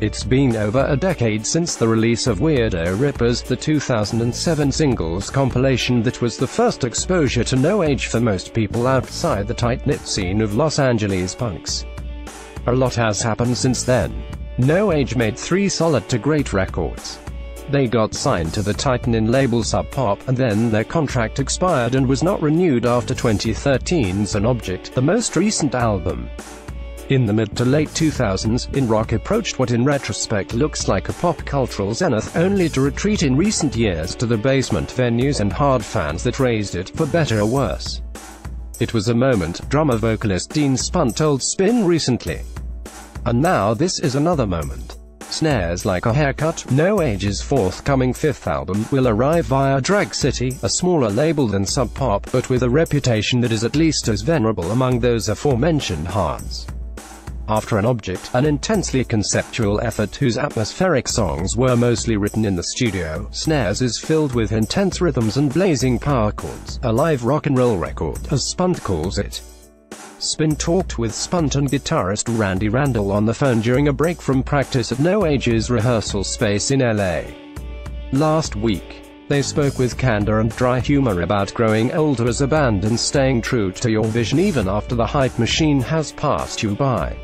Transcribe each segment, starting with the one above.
It's been over a decade since the release of Weirdo Rippers, the 2007 singles compilation that was the first exposure to no age for most people outside the tight-knit scene of Los Angeles punks. A lot has happened since then. No Age made 3 solid to great records. They got signed to the Titan label Sub Pop, and then their contract expired and was not renewed after 2013's An Object, the most recent album. In the mid to late 2000s, In Rock approached what in retrospect looks like a pop cultural zenith, only to retreat in recent years to the basement venues and hard fans that raised it, for better or worse. It was a moment, drummer-vocalist Dean Spun told Spin recently. And now this is another moment. Snares like a haircut. No Age's forthcoming 5th album will arrive via Drag City, a smaller label than Sub Pop, but with a reputation that is at least as venerable among those aforementioned hearts. After An Object, an intensely conceptual effort whose atmospheric songs were mostly written in the studio, Snares is filled with intense rhythms and blazing power chords, a live rock and roll record, as Spunt calls it. Spin talked with Spunt and guitarist Randy Randall on the phone during a break from practice at No Age's rehearsal space in LA. Last week, they spoke with candor and dry humor about growing older as a band and staying true to your vision even after the hype machine has passed you by.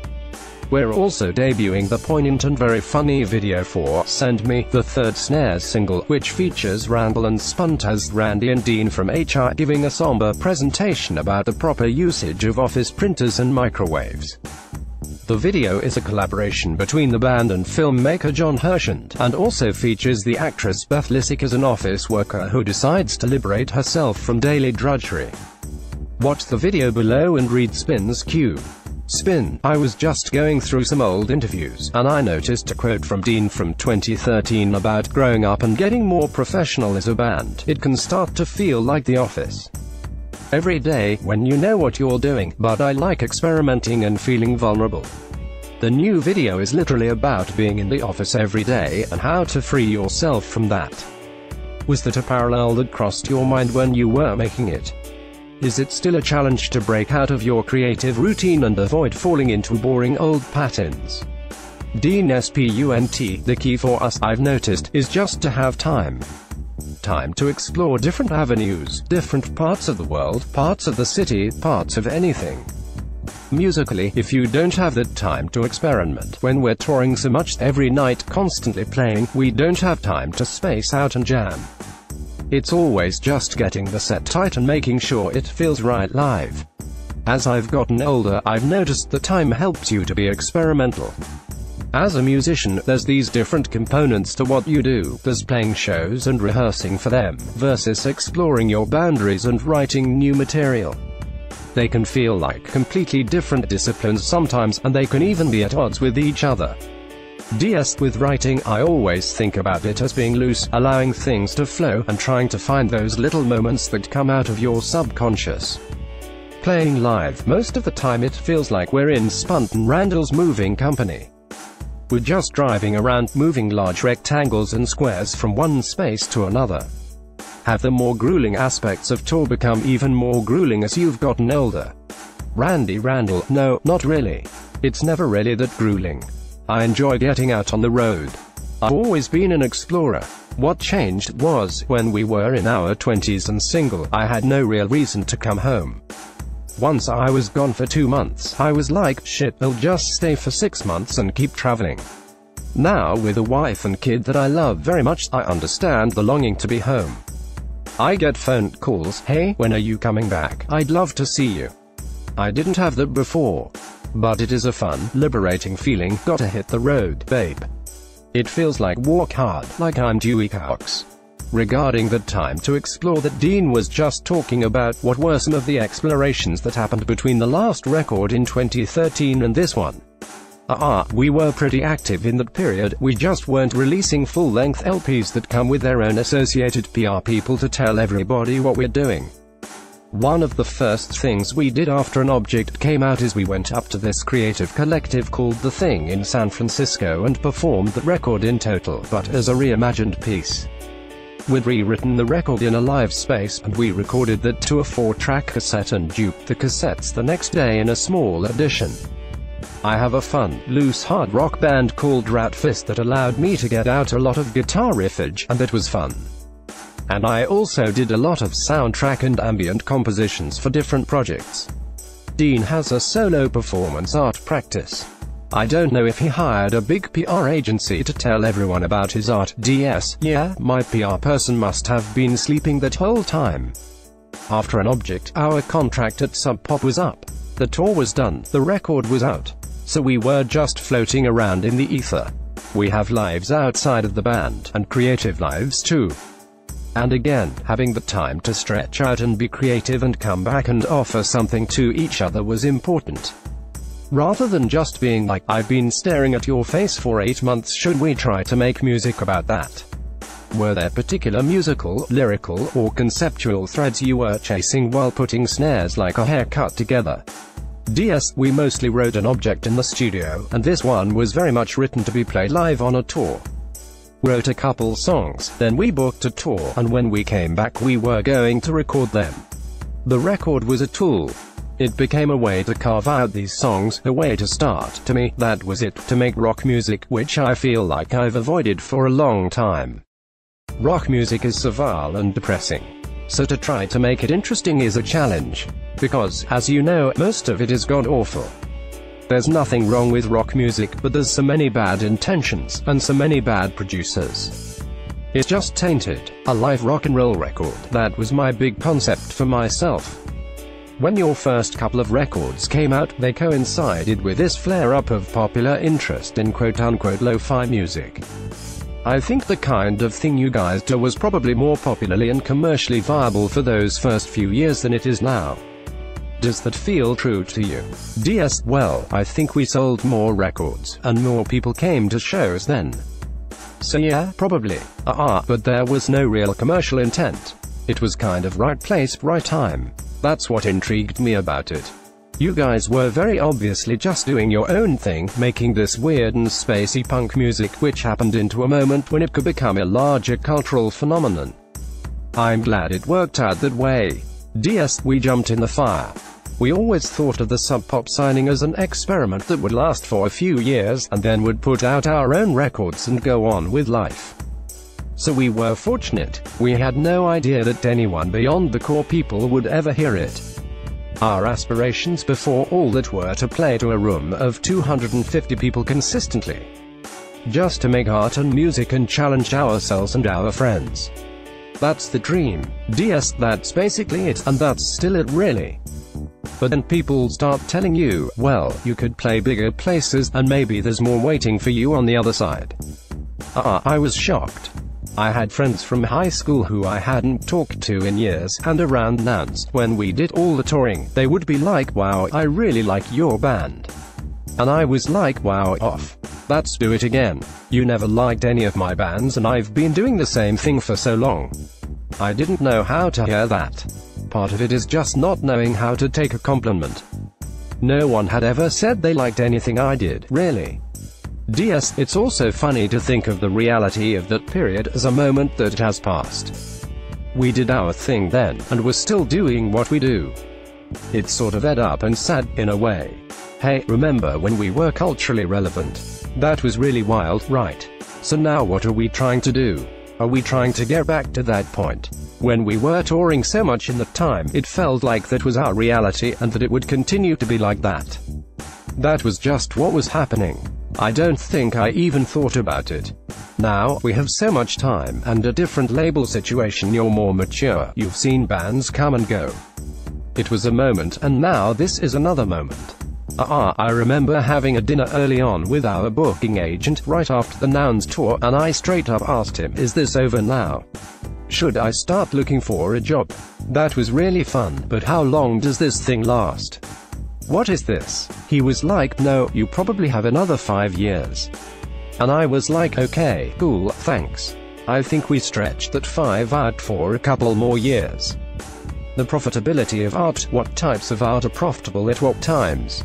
We're also debuting the poignant and very funny video for Send Me, the third Snares single, which features Randall and Spunt as Randy and Dean from HR giving a somber presentation about the proper usage of office printers and microwaves. The video is a collaboration between the band and filmmaker John Hershand, and also features the actress Beth Lissick as an office worker who decides to liberate herself from daily drudgery. Watch the video below and read Spin's cue. Spin: I was just going through some old interviews, and I noticed a quote from Dean from 2013 about growing up and getting more professional as a band. It can start to feel like The Office. Every day, when you know what you're doing, but I like experimenting and feeling vulnerable. The new video is literally about being in the office every day, and how to free yourself from that. Was that a parallel that crossed your mind when you were making it? Is it still a challenge to break out of your creative routine and avoid falling into boring old patterns? Dean Spunt: the key for us, I've noticed, is just to have time. Time to explore different avenues, different parts of the world, parts of the city, parts of anything. Musically, if you don't have that time to experiment, when we're touring so much every night, constantly playing, we don't have time to space out and jam. It's always just getting the set tight and making sure it feels right live. As I've gotten older, I've noticed that time helps you to be experimental. As a musician, there's these different components to what you do. There's playing shows and rehearsing for them, versus exploring your boundaries and writing new material. They can feel like completely different disciplines sometimes, and they can even be at odds with each other. With writing, I always think about it as being loose, allowing things to flow, and trying to find those little moments that come out of your subconscious. Playing live, most of the time it feels like we're in Spunt and Randall's moving company. We're just driving around, moving large rectangles and squares from one space to another. Have the more grueling aspects of tour become even more grueling as you've gotten older? Randy Randall: no, not really. It's never really that grueling. I enjoy getting out on the road. I've always been an explorer. What changed was, when we were in our 20s and single, I had no real reason to come home. Once I was gone for 2 months, I was like, shit, I'll just stay for 6 months and keep traveling. Now, with a wife and kid that I love very much, I understand the longing to be home. I get phone calls, hey, when are you coming back? I'd love to see you. I didn't have that before. But it is a fun, liberating feeling. Gotta hit the road, babe. It feels like walk hard, like I'm Dewey Cox. Regarding the time to explore that Dean was just talking about, what were some of the explorations that happened between the last record in 2013 and this one? We were pretty active in that period. We just weren't releasing full-length LPs that come with their own associated PR people to tell everybody what we're doing. One of the first things we did after An Object came out is we went up to this creative collective called The Thing in San Francisco and performed the record in total, but as a reimagined piece. We'd rewritten the record in a live space, and we recorded that to a 4-track cassette and duped the cassettes the next day in a small edition. I have a fun, loose hard rock band called Rat Fist that allowed me to get out a lot of guitar riffage, and it was fun. And I also did a lot of soundtrack and ambient compositions for different projects. Dean has a solo performance art practice. I don't know if he hired a big PR agency to tell everyone about his art. DS, yeah, my PR person must have been sleeping that whole time. After an object, our contract at Sub Pop was up. The tour was done, the record was out. So we were just floating around in the ether. We have lives outside of the band, and creative lives too. And again, having the time to stretch out and be creative and come back and offer something to each other was important. Rather than just being like, I've been staring at your face for 8 months, should we try to make music about that? Were there particular musical, lyrical, or conceptual threads you were chasing while putting snares like a haircut together? DS, we mostly wrote an object in the studio, and this one was very much written to be played live on a tour. Wrote a couple songs, then we booked a tour, and when we came back we were going to record them. The record was a tool. It became a way to carve out these songs, a way to start. To me, that was it, to make rock music, which I feel like I've avoided for a long time. Rock music is servile and depressing. So to try to make it interesting is a challenge. Because, as you know, most of it is god-awful. There's nothing wrong with rock music, but there's so many bad intentions, and so many bad producers. It's just tainted. A live rock and roll record, that was my big concept for myself. When your first couple of records came out, they coincided with this flare-up of popular interest in quote-unquote lo-fi music. I think the kind of thing you guys do was probably more popularly and commercially viable for those first few years than it is now. Does that feel true to you? DS, well, I think we sold more records, and more people came to shows then. So yeah, probably. But there was no real commercial intent. It was kind of right place, right time. That's what intrigued me about it. You guys were very obviously just doing your own thing, making this weird and spacey punk music, which happened into a moment when it could become a larger cultural phenomenon. I'm glad it worked out that way. DS, we jumped in the fire. We always thought of the Sub Pop signing as an experiment that would last for a few years, and then would put out our own records and go on with life. So we were fortunate. We had no idea that anyone beyond the core people would ever hear it. Our aspirations before all that were to play to a room of 250 people consistently. Just to make art and music and challenge ourselves and our friends. That's the dream. DS, that's basically it, and that's still it really. But then people start telling you, well, you could play bigger places, and maybe there's more waiting for you on the other side. I was shocked. I had friends from high school who I hadn't talked to in years, and around announced when we did all the touring, they would be like, wow, I really like your band. And I was like, wow, off. Let's do it again. You never liked any of my bands, and I've been doing the same thing for so long. I didn't know how to hear that. Part of it is just not knowing how to take a compliment. No one had ever said they liked anything I did, really. DS, it's also funny to think of the reality of that period as a moment that has passed. We did our thing then, and we're still doing what we do. It's sort of ed up and sad, in a way. Hey, remember when we were culturally relevant? That was really wild, right? So now what are we trying to do? Are we trying to get back to that point? When we were touring so much in the time, it felt like that was our reality, and that it would continue to be like that. That was just what was happening. I don't think I even thought about it. Now, we have so much time, and a different label situation, you're more mature, you've seen bands come and go. It was a moment, and now this is another moment. I remember having a dinner early on with our booking agent, right after the Nouns tour, and I straight up asked him, is this over now? Should I start looking for a job? That was really fun, but how long does this thing last? What is this? He was like, no, you probably have another 5 years. And I was like, okay, cool, thanks. I think we stretched that 5 out for a couple more years. The profitability of art, what types of art are profitable at what times?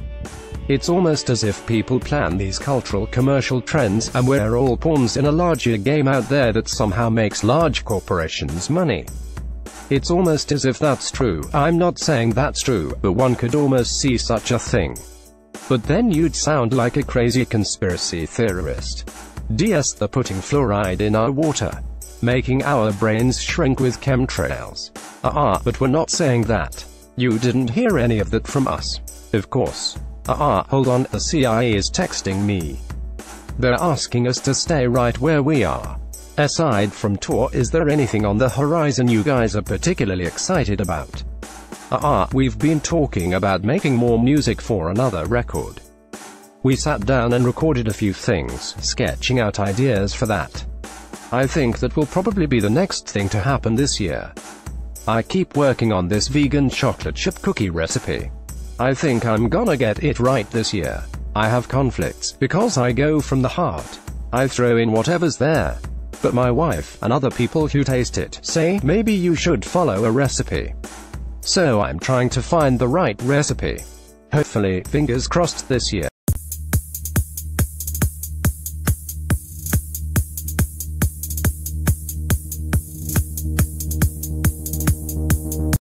It's almost as if people plan these cultural commercial trends, and we're all pawns in a larger game out there that somehow makes large corporations money. It's almost as if that's true. I'm not saying that's true, but one could almost see such a thing. But then you'd sound like a crazy conspiracy theorist. DS they're putting fluoride in our water, making our brains shrink with chemtrails. But we're not saying that. You didn't hear any of that from us. Of course. Hold on, the CIA is texting me. They're asking us to stay right where we are. Aside from tour, is there anything on the horizon you guys are particularly excited about? We've been talking about making more music for another record. We sat down and recorded a few things, sketching out ideas for that. I think that will probably be the next thing to happen this year. I keep working on this vegan chocolate chip cookie recipe. I think I'm gonna get it right this year. I have conflicts, because I go from the heart. I throw in whatever's there. But my wife, and other people who taste it, say, maybe you should follow a recipe. So I'm trying to find the right recipe. Hopefully, fingers crossed this year.